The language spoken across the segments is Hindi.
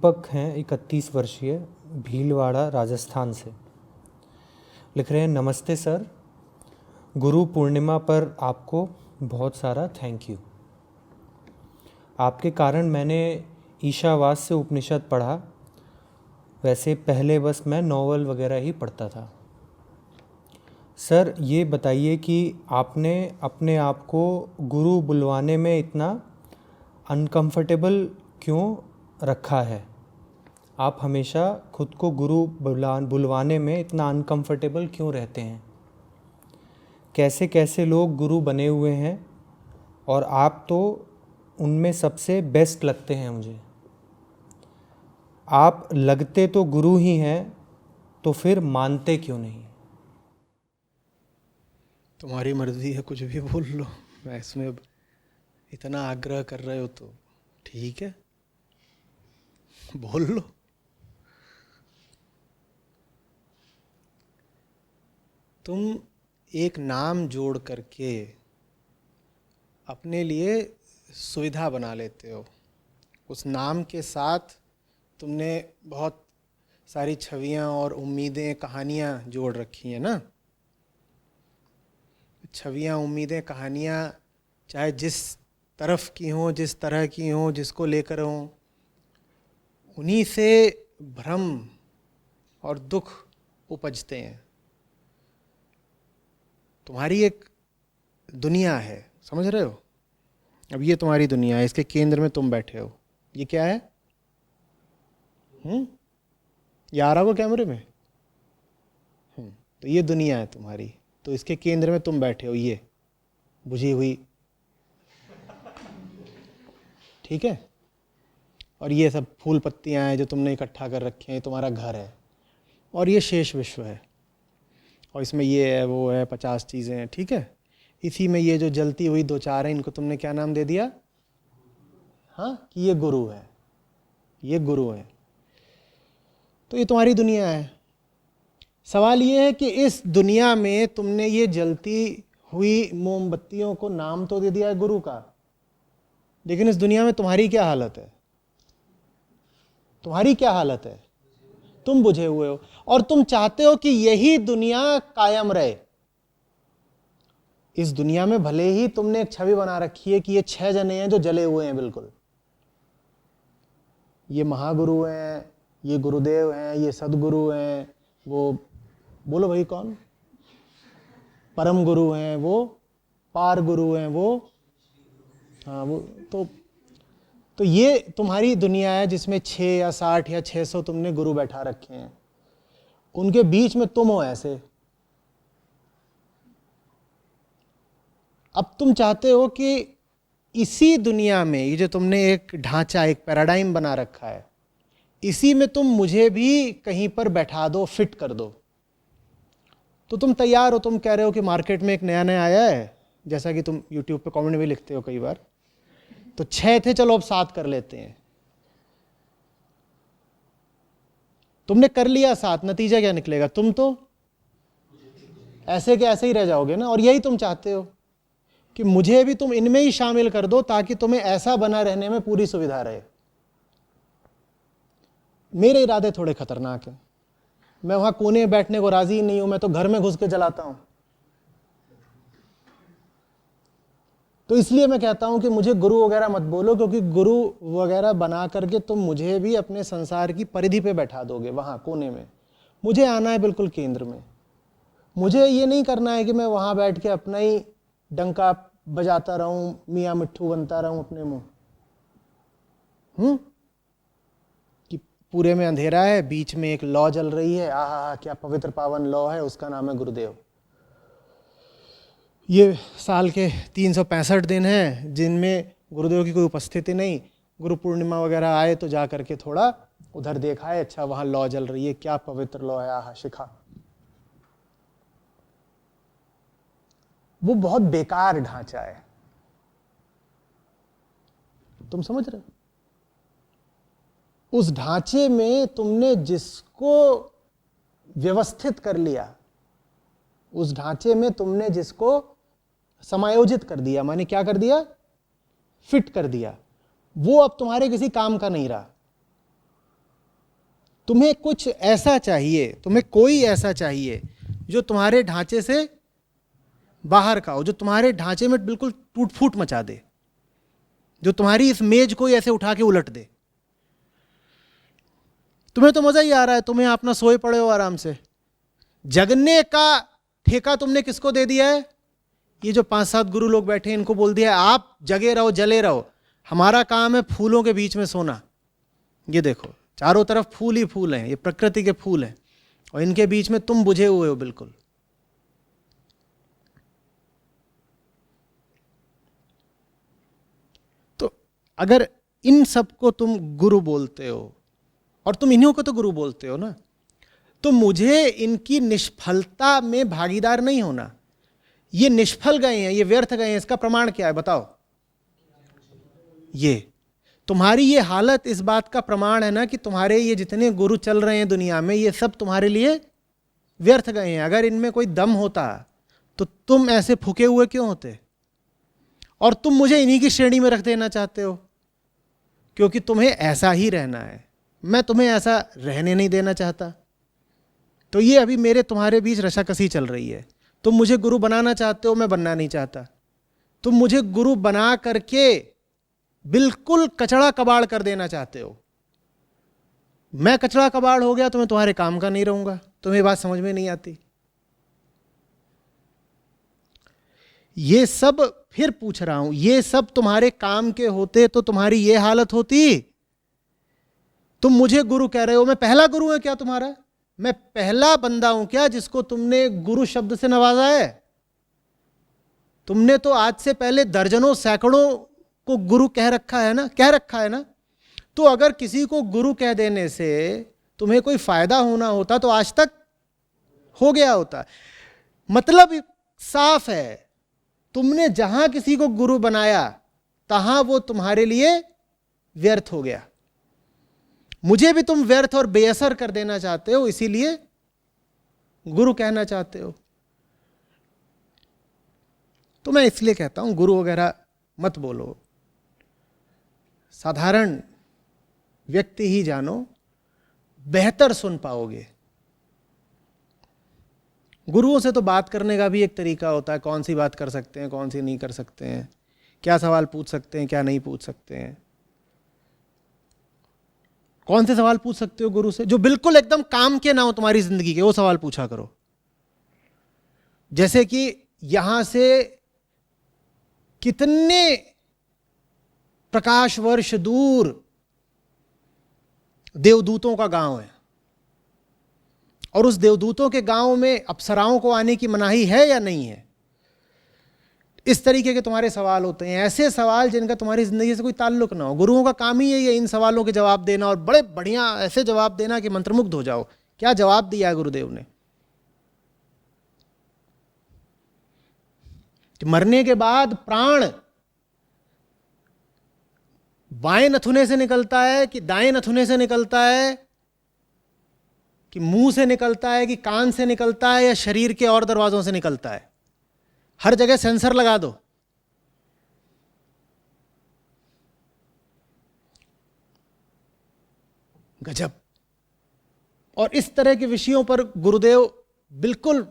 दीपक हैं 31 वर्षीय, भीलवाड़ा राजस्थान से। लिख रहे हैं, नमस्ते सर, गुरु पूर्णिमा पर आपको बहुत सारा थैंक यू। आपके कारण मैंने ईशावास्य उपनिषद पढ़ा। वैसे पहले बस मैं नॉवल वगैरह ही पढ़ता था। सर ये बताइए कि आपने अपने आप को गुरु बुलवाने में इतना अनकंफर्टेबल क्यों रखा है? आप हमेशा खुद को गुरु बुलवाने में इतना अनकंफर्टेबल क्यों रहते हैं? कैसे कैसे लोग गुरु बने हुए हैं और आप तो उनमें सबसे बेस्ट लगते हैं मुझे। आप लगते तो गुरु ही हैं, तो फिर मानते क्यों नहीं? तुम्हारी मर्जी है, कुछ भी बोल लो। मैं इसमें इतना आग्रह कर रहे हो तो ठीक है, बोल लो। तुम एक नाम जोड़ करके अपने लिए सुविधा बना लेते हो। उस नाम के साथ तुमने बहुत सारी छवियां और उम्मीदें, कहानियां जोड़ रखी हैं ना। छवियां, उम्मीदें, कहानियां चाहे जिस तरफ की हों, जिस तरह की हों, जिसको लेकर हों, उन्हीं से भ्रम और दुख उपजते हैं। तुम्हारी एक दुनिया है, समझ रहे हो? अब ये तुम्हारी दुनिया है, इसके केंद्र में तुम बैठे हो। ये क्या है? ये आ रहा होगा कैमरे में? तो ये दुनिया है तुम्हारी। तो इसके केंद्र में तुम बैठे हो, ये बुझी हुई, ठीक है? और ये सब फूल पत्तियां हैं जो तुमने इकट्ठा कर रखे हैं, तुम्हारा घर है। और ये शेष विश्व है, और इसमें ये है, वो है, 50 चीज़ें हैं, ठीक है? इसी में ये जो जलती हुई दो चार है, इनको तुमने क्या नाम दे दिया? हाँ, कि ये गुरु है, ये गुरु है। तो ये तुम्हारी दुनिया है। सवाल ये है कि इस दुनिया में तुमने ये जलती हुई मोमबत्तियों को नाम तो दे दिया है गुरु का, लेकिन इस दुनिया में तुम्हारी क्या हालत है? तुम्हारी क्या हालत है? तुम बुझे हुए हो, और तुम चाहते हो कि यही दुनिया कायम रहे। इस दुनिया में भले ही तुमने एक छवि बना रखी है कि ये 6 जने हैं जो जले हुए हैं बिल्कुल, ये महागुरु हैं, ये गुरुदेव हैं, ये सदगुरु हैं, वो बोलो भाई कौन? परम गुरु हैं, वो पार गुरु हैं, वो हाँ वो तो ये तुम्हारी दुनिया है जिसमें 6 या 60 या 600 तुमने गुरु बैठा रखे हैं। उनके बीच में तुम हो ऐसे। अब तुम चाहते हो कि इसी दुनिया में ये जो तुमने एक ढांचा, एक पैराडाइम बना रखा है, इसी में तुम मुझे भी कहीं पर बैठा दो, फिट कर दो। तो तुम तैयार हो, तुम कह रहे हो कि मार्केट में एक नया नया आया है, जैसा कि तुम यूट्यूब पे कमेंट में लिखते हो कई बार, तो 6 थे, चलो अब 7 कर लेते हैं। तुमने कर लिया 7, नतीजा क्या निकलेगा? तुम तो ऐसे के ऐसे ही रह जाओगे ना। और यही तुम चाहते हो कि मुझे भी तुम इनमें ही शामिल कर दो, ताकि तुम्हें ऐसा बना रहने में पूरी सुविधा रहे। मेरे इरादे थोड़े खतरनाक हैं। मैं वहां कोने में बैठने को राजी ही नहीं हूं, मैं तो घर में घुस के जलाता हूं। तो इसलिए मैं कहता हूं कि मुझे गुरु वगैरह मत बोलो, क्योंकि गुरु वगैरह बना करके तुम मुझे भी अपने संसार की परिधि पे बैठा दोगे, वहां कोने में। मुझे आना है बिल्कुल केंद्र में। मुझे ये नहीं करना है कि मैं वहां बैठ के अपना ही डंका बजाता रहूं, मियाँ मिट्ठू बनता रहूं अपने मुंह। कि पूरे में अंधेरा है, बीच में एक लौ जल रही है, आहा क्या पवित्र पावन लौ है, उसका नाम है गुरुदेव। ये साल के 365 दिन हैं जिनमें गुरुदेव की कोई उपस्थिति नहीं। गुरु पूर्णिमा वगैरह आए तो जा करके थोड़ा उधर देखा है, अच्छा वहां लौ जल रही है, क्या पवित्र लौ है, आहा शिखा। वो बहुत बेकार ढांचा है, तुम समझ रहे हो? उस ढांचे में तुमने जिसको व्यवस्थित कर लिया, उस ढांचे में तुमने जिसको समायोजित कर दिया, माने क्या कर दिया? फिट कर दिया, वो अब तुम्हारे किसी काम का नहीं रहा। तुम्हें कुछ ऐसा चाहिए, तुम्हें कोई ऐसा चाहिए जो तुम्हारे ढांचे से बाहर का हो, जो तुम्हारे ढांचे में बिल्कुल टूट फूट मचा दे, जो तुम्हारी इस मेज को ऐसे उठा के उलट दे। तुम्हें तो मजा ही आ रहा है, तुम्हें अपना सोए पड़े हो आराम से। जगने का ठेका तुमने किसको दे दिया है? ये जो 5-7 गुरु लोग बैठे हैं इनको बोल दिया है आप जगे रहो, जले रहो, हमारा काम है फूलों के बीच में सोना। ये देखो चारों तरफ फूल ही फूल हैं, ये प्रकृति के फूल हैं, और इनके बीच में तुम बुझे हुए हो बिल्कुल। तो अगर इन सबको तुम गुरु बोलते हो, और तुम इन्हीं को तो गुरु बोलते हो ना, तो मुझे इनकी निष्फलता में भागीदार नहीं होना। ये निष्फल गए हैं, ये व्यर्थ गए हैं, इसका प्रमाण क्या है बताओ? ये तुम्हारी ये हालत इस बात का प्रमाण है ना कि तुम्हारे ये जितने गुरु चल रहे हैं दुनिया में, ये सब तुम्हारे लिए व्यर्थ गए हैं। अगर इनमें कोई दम होता तो तुम ऐसे फूके हुए क्यों होते? और तुम मुझे इन्हीं की श्रेणी में रख देना चाहते हो क्योंकि तुम्हें ऐसा ही रहना है। मैं तुम्हें ऐसा रहने नहीं देना चाहता। तो ये अभी मेरे तुम्हारे बीच रशाकसी चल रही है। तुम मुझे गुरु बनाना चाहते हो, मैं बनना नहीं चाहता। तुम मुझे गुरु बना करके बिल्कुल कचड़ा कबाड़ कर देना चाहते हो। मैं कचड़ा कबाड़ हो गया तो मैं तुम्हारे काम का नहीं रहूंगा। तुम्हें बात समझ में नहीं आती। ये सब फिर पूछ रहा हूं, ये सब तुम्हारे काम के होते तो तुम्हारी ये हालत होती? तुम मुझे गुरु कह रहे हो, मैं पहला गुरु है क्या तुम्हारा? मैं पहला बंदा हूं क्या जिसको तुमने गुरु शब्द से नवाजा है? तुमने तो आज से पहले दर्जनों सैकड़ों को गुरु कह रखा है ना। तो अगर किसी को गुरु कह देने से तुम्हें कोई फायदा होना होता तो आज तक हो गया होता। मतलब साफ है, तुमने जहां किसी को गुरु बनाया तहां वो तुम्हारे लिए व्यर्थ हो गया। मुझे भी तुम व्यर्थ और बेअसर कर देना चाहते हो, इसीलिए गुरु कहना चाहते हो। तो मैं इसलिए कहता हूं गुरु वगैरह मत बोलो, साधारण व्यक्ति ही जानो, बेहतर सुन पाओगे। गुरुओं से तो बात करने का भी एक तरीका होता है, कौन सी बात कर सकते हैं, कौन सी नहीं कर सकते हैं, क्या सवाल पूछ सकते हैं, क्या नहीं पूछ सकते हैं। कौन से सवाल पूछ सकते हो गुरु से? जो बिल्कुल एकदम काम के ना हो तुम्हारी जिंदगी के, वो सवाल पूछा करो। जैसे कि यहां से कितने प्रकाश वर्ष दूर देवदूतों का गांव है, और उस देवदूतों के गांव में अप्सराओं को आने की मनाही है या नहीं है? इस तरीके के तुम्हारे सवाल होते हैं, ऐसे सवाल जिनका तुम्हारी जिंदगी से कोई ताल्लुक ना हो। गुरुओं का काम ही यही है, इन सवालों के जवाब देना, और बड़े बढ़िया ऐसे जवाब देना कि मंत्रमुग्ध हो जाओ। क्या जवाब दिया है गुरुदेव ने कि मरने के बाद प्राण बाएं नथुने से निकलता है कि दाएं नथुने से निकलता है, कि मुंह से निकलता है, कि कान से निकलता है, या शरीर के और दरवाजों से निकलता है? हर जगह सेंसर लगा दो। गजब। और इस तरह के विषयों पर गुरुदेव बिल्कुल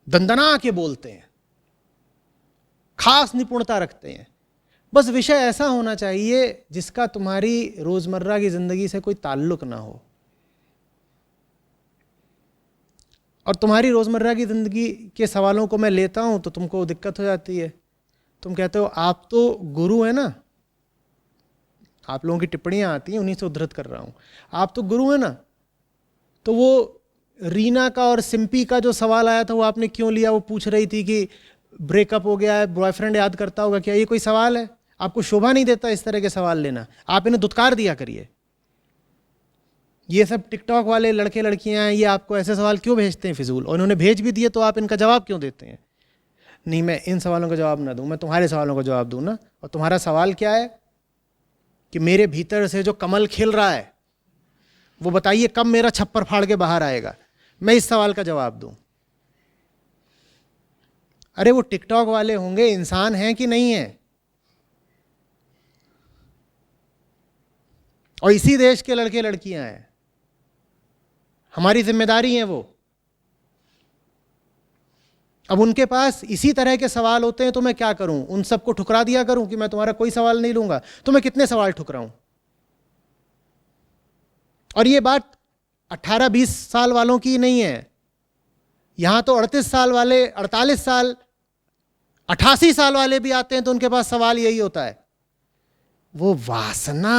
दंदना के बोलते हैं, खास निपुणता रखते हैं। बस विषय ऐसा होना चाहिए जिसका तुम्हारी रोजमर्रा की जिंदगी से कोई ताल्लुक ना हो। और तुम्हारी रोजमर्रा की जिंदगी के सवालों को मैं लेता हूं तो तुमको दिक्कत हो जाती है। तुम कहते हो आप तो गुरु है ना, आप लोगों की टिप्पणियां आती हैं, उन्हीं से उद्धृत कर रहा हूं। आप तो गुरु है ना, तो वो रीना का और सिंपी का जो सवाल आया था वो आपने क्यों लिया? वो पूछ रही थी कि ब्रेकअप हो गया है, बॉयफ्रेंड याद करता होगा क्या? ये कोई सवाल है? आपको शोभा नहीं देता इस तरह के सवाल लेना। आप इन्हें दुत्कार दिया करिए। ये सब टिकटॉक वाले लड़के लड़कियां हैं, ये आपको ऐसे सवाल क्यों भेजते हैं फिजूल? और उन्होंने भेज भी दिए तो आप इनका जवाब क्यों देते हैं? नहीं, मैं इन सवालों का जवाब ना दूं, मैं तुम्हारे सवालों का जवाब दूं ना। और तुम्हारा सवाल क्या है कि मेरे भीतर से जो कमल खिल रहा है वो बताइए कब मेरा छप्पर फाड़ के बाहर आएगा? मैं इस सवाल का जवाब दूं। अरे वो टिकटॉक वाले होंगे, इंसान हैं कि नहीं है? और इसी देश के लड़के लड़कियां हैं, हमारी जिम्मेदारी है वो। अब उनके पास इसी तरह के सवाल होते हैं तो मैं क्या करूं? उन सबको ठुकरा दिया करूं कि मैं तुम्हारा कोई सवाल नहीं लूंगा? तो मैं कितने सवाल ठुकराऊं? और ये बात 18-20 साल वालों की नहीं है, यहां तो 38 साल वाले, 48 साल, 88 साल वाले भी आते हैं तो उनके पास सवाल यही होता है, वो वासना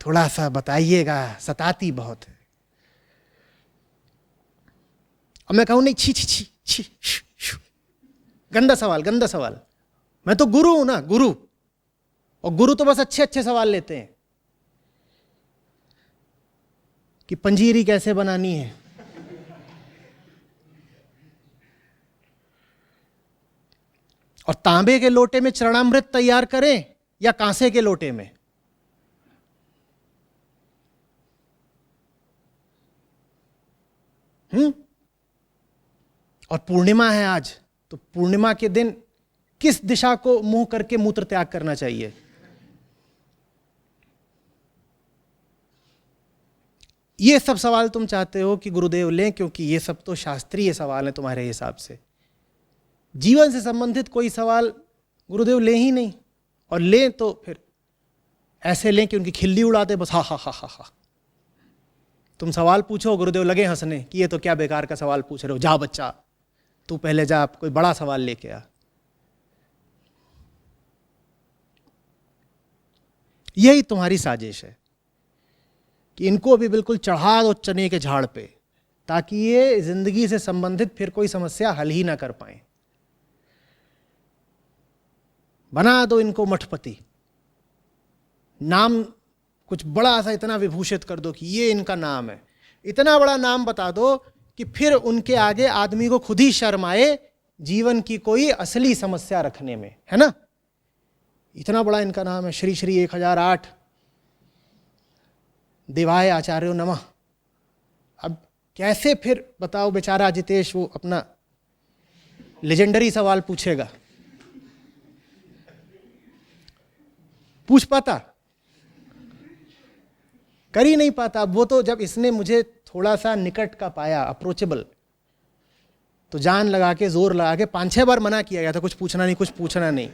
थोड़ा सा बताइएगा, सताती बहुत है। अब मैं कहूं नहीं, छी छी छी छी, गंदा सवाल, गंदा सवाल। मैं तो गुरु हूं ना, गुरु, और गुरु तो बस अच्छे अच्छे सवाल लेते हैं कि पंजीरी कैसे बनानी है, और तांबे के लोटे में चरणामृत तैयार करें या कांसे के लोटे में? और पूर्णिमा है आज, तो पूर्णिमा के दिन किस दिशा को मुंह करके मूत्र त्याग करना चाहिए? ये सब सवाल तुम चाहते हो कि गुरुदेव लें, क्योंकि ये सब तो शास्त्रीय सवाल हैं तुम्हारे हिसाब से। जीवन से संबंधित कोई सवाल गुरुदेव ले ही नहीं, और लें तो फिर ऐसे लें कि उनकी खिल्ली उड़ा दे, बस हा हा हा हा हा। तुम सवाल पूछो, गुरुदेव लगे हंसने कि ये तो क्या बेकार का सवाल पूछ रहे हो, जा बच्चा तू पहले जा, कोई बड़ा सवाल लेके आ। यही तुम्हारी साजिश है कि इनको भी बिल्कुल चढ़ा दो चने के झाड़ पे, ताकि ये जिंदगी से संबंधित फिर कोई समस्या हल ही ना कर पाए। बना दो इनको मठपति, नाम कुछ बड़ा सा इतना विभूषित कर दो कि ये इनका नाम है, इतना बड़ा नाम बता दो कि फिर उनके आगे आदमी को खुद ही शर्म आए जीवन की कोई असली समस्या रखने में, है ना? इतना बड़ा इनका नाम है, श्री श्री 1008 देवाय आचार्यो नमः। अब कैसे फिर बताओ बेचारा जितेश वो अपना लेजेंडरी सवाल पूछेगा? पूछ पाता? कर ही नहीं पाता। वो तो जब इसने मुझे थोड़ा सा निकट का पाया, अप्रोचेबल, तो जान लगा के, जोर लगा के 5-6 बार मना किया गया था, कुछ पूछना नहीं, कुछ पूछना नहीं,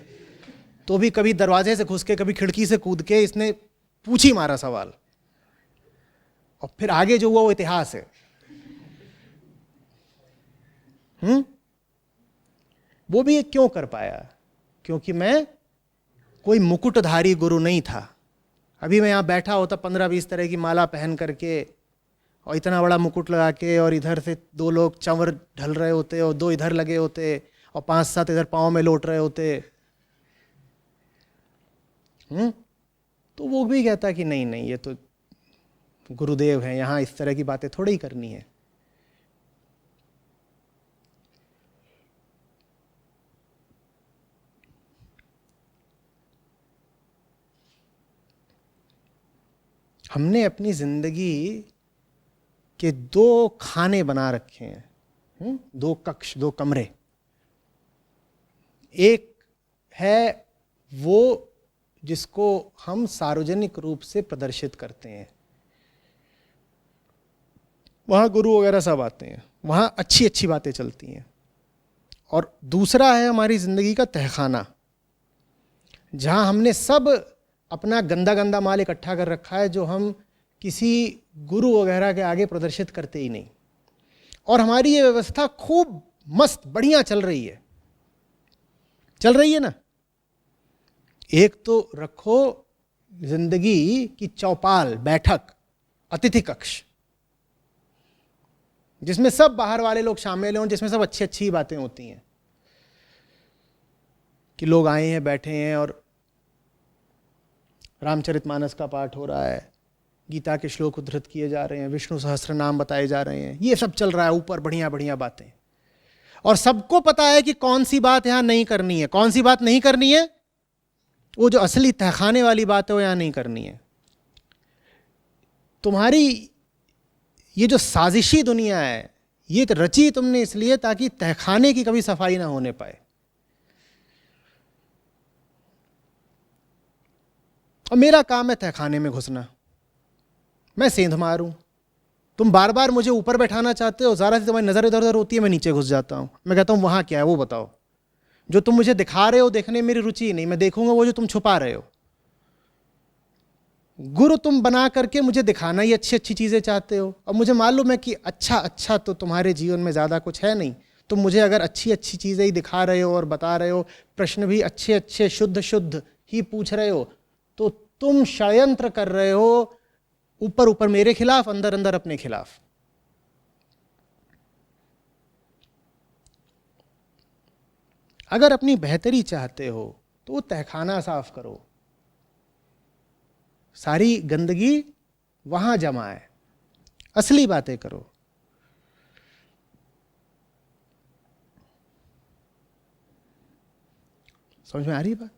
तो भी कभी दरवाजे से घुस के, कभी खिड़की से कूद के इसने पूछ ही मारा सवाल। और फिर आगे जो हुआ वो इतिहास है। वो भी क्यों कर पाया? क्योंकि मैं कोई मुकुटधारी गुरु नहीं था। अभी मैं यहां बैठा होता 15-20 तरह की माला पहन करके और इतना बड़ा मुकुट लगा के, और इधर से 2 लोग चंवर ढल रहे होते और 2 इधर लगे होते और 5-7 इधर पाँव में लौट रहे होते। तो वो भी कहता कि नहीं नहीं, ये तो गुरुदेव हैं, यहाँ इस तरह की बातें थोड़ी ही करनी है। हमने अपनी जिंदगी के 2 खाने बना रखे हैं, 2 कक्ष, 2 कमरे। एक है वो जिसको हम सार्वजनिक रूप से प्रदर्शित करते हैं, वहाँ गुरु वगैरह सब आते हैं, वहाँ अच्छी अच्छी बातें चलती हैं। और दूसरा है हमारी ज़िंदगी का तहखाना, जहाँ हमने सब अपना गंदा गंदा माल इकट्ठा कर रखा है, जो हम किसी गुरु वगैरह के आगे प्रदर्शित करते ही नहीं। और हमारी ये व्यवस्था खूब मस्त बढ़िया चल रही है ना। एक तो रखो जिंदगी की चौपाल, बैठक, अतिथि कक्ष, जिसमें सब बाहर वाले लोग शामिल हों, जिसमें सब अच्छी अच्छी बातें होती हैं कि लोग आए हैं, बैठे हैं, और रामचरितमानस का पाठ हो रहा है, गीता के श्लोक उद्धृत किए जा रहे हैं, विष्णु सहस्त्र नाम बताए जा रहे हैं, ये सब चल रहा है ऊपर, बढ़िया बढ़िया बातें। और सबको पता है कि कौन सी बात यहां नहीं करनी है, कौन सी बात नहीं करनी है। वो जो असली तहखाने वाली बात है वो यहां नहीं करनी है। तुम्हारी ये जो साजिशी दुनिया है, ये रची तुमने इसलिए ताकि तहखाने की कभी सफाई ना होने पाए। और मेरा काम है तहखाने में घुसना, मैं सेंध मारूं। तुम बार बार मुझे ऊपर बैठाना चाहते हो, ज़रा सी तुम्हारी नज़र इधर उधर होती है, मैं नीचे घुस जाता हूँ। मैं कहता हूँ वहाँ क्या है वो बताओ। जो तुम मुझे दिखा रहे हो देखने में मेरी रुचि नहीं, मैं देखूंगा वो जो तुम छुपा रहे हो। गुरु तुम बना करके मुझे दिखाना ही अच्छी अच्छी चीज़ें चाहते हो, और मुझे मालूम है कि अच्छा तो तुम्हारे जीवन में ज़्यादा कुछ है नहीं। तुम मुझे अगर अच्छी अच्छी चीज़ें ही दिखा रहे हो और बता रहे हो, प्रश्न भी अच्छे अच्छे शुद्ध शुद्ध ही पूछ रहे हो, तो तुम षड्यंत्र कर रहे हो, ऊपर ऊपर मेरे खिलाफ, अंदर अंदर अपने खिलाफ। अगर अपनी बेहतरी चाहते हो तो वो तहखाना साफ करो, सारी गंदगी वहां जमा है, असली बातें करो। समझ में आ रही बात?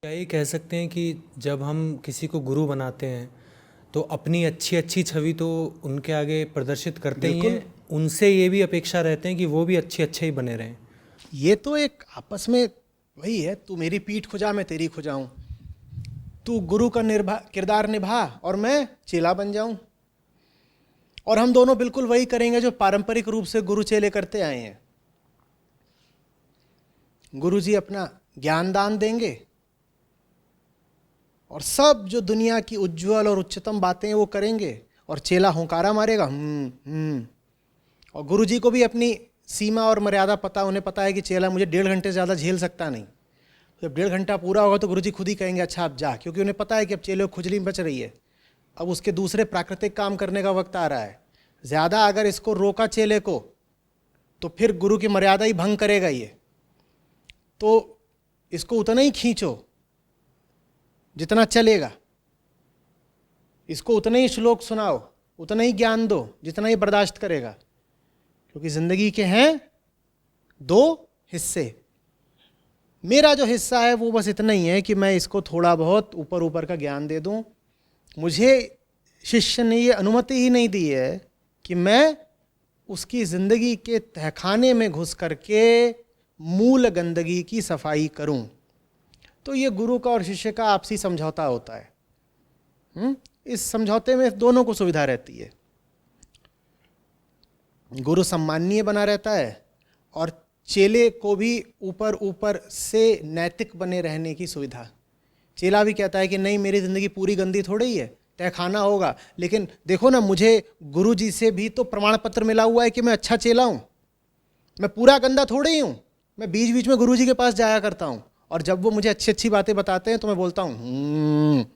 क्या ये कह सकते हैं कि जब हम किसी को गुरु बनाते हैं तो अपनी अच्छी अच्छी छवि तो उनके आगे प्रदर्शित करते ही बिल्कुल। हैं, उनसे ये भी अपेक्षा रहते हैं कि वो भी अच्छे अच्छे ही बने रहें। ये तो एक आपस में वही है, तू मेरी पीठ खुजा मैं तेरी खुजाऊं, तू गुरु का किरदार निभा और मैं चेला बन जाऊं। और हम दोनों बिल्कुल वही करेंगे जो पारंपरिक रूप से गुरु चेले करते आए हैं। गुरु जी अपना ज्ञान दान देंगे और सब जो दुनिया की उज्जवल और उच्चतम बातें हैं वो करेंगे, और चेला हुंकारा मारेगा और गुरु जी को भी अपनी सीमा और मर्यादा पता, उन्हें पता है कि चेला मुझे 1.5 घंटे से ज़्यादा झेल सकता नहीं। जब 1.5 घंटा पूरा होगा तो गुरु जी खुद ही कहेंगे अच्छा आप जा, क्योंकि उन्हें पता है कि अब चेले को खुजली बच रही है, अब उसके दूसरे प्राकृतिक काम करने का वक्त आ रहा है। ज़्यादा अगर इसको रोका चेले को तो फिर गुरु की मर्यादा ही भंग करेगा ये, तो इसको उतना ही खींचो जितना चलेगा, इसको उतना ही श्लोक सुनाओ, उतना ही ज्ञान दो जितना ही बर्दाश्त करेगा, क्योंकि ज़िंदगी के हैं 2 हिस्से। मेरा जो हिस्सा है वो बस इतना ही है कि मैं इसको थोड़ा बहुत ऊपर ऊपर का ज्ञान दे दूं। मुझे शिष्य ने ये अनुमति ही नहीं दी है कि मैं उसकी ज़िंदगी के तहखाने में घुस करके मूल गंदगी की सफाई करूं। तो ये गुरु का और शिष्य का आपसी समझौता होता है। इस समझौते में दोनों को सुविधा रहती है। गुरु सम्माननीय बना रहता है और चेले को भी ऊपर ऊपर से नैतिक बने रहने की सुविधा। चेला भी कहता है कि नहीं मेरी ज़िंदगी पूरी गंदी थोड़ी ही है, तहखाना होगा, लेकिन देखो ना मुझे गुरु जी से भी तो प्रमाण पत्र मिला हुआ है कि मैं अच्छा चेला हूँ, मैं पूरा गंदा थोड़े ही हूँ। मैं बीच बीच में गुरु जी के पास जाया करता हूँ, और जब वो मुझे अच्छी अच्छी बातें बताते हैं तो मैं बोलता हूँ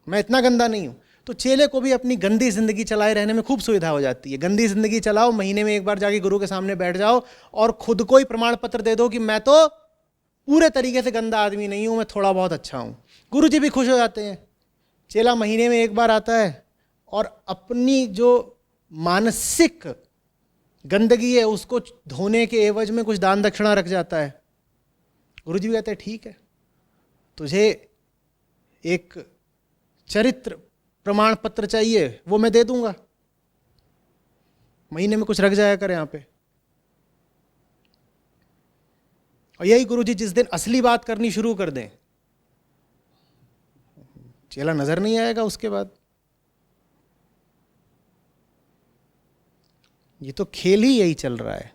मैं इतना गंदा नहीं हूँ। तो चेले को भी अपनी गंदी ज़िंदगी चलाए रहने में खूब सुविधा हो जाती है। गंदी ज़िंदगी चलाओ, महीने में एक बार जाके गुरु के सामने बैठ जाओ और खुद को ही प्रमाण पत्र दे दो कि मैं तो पूरे तरीके से गंदा आदमी नहीं हूँ, मैं थोड़ा बहुत अच्छा हूँ। गुरु जी भी खुश हो जाते हैं। चेला महीने में एक बार आता है और अपनी जो मानसिक गंदगी है उसको धोने के एवज में कुछ दान दक्षिणा रख जाता है। गुरु जी भी कहते हैं ठीक है, तुझे एक चरित्र प्रमाण पत्र चाहिए वो मैं दे दूंगा, महीने में कुछ रख जाया कर यहाँ पे। और यही गुरु जी जिस दिन असली बात करनी शुरू कर दें, चेला नजर नहीं आएगा उसके बाद। ये तो खेल ही यही चल रहा है।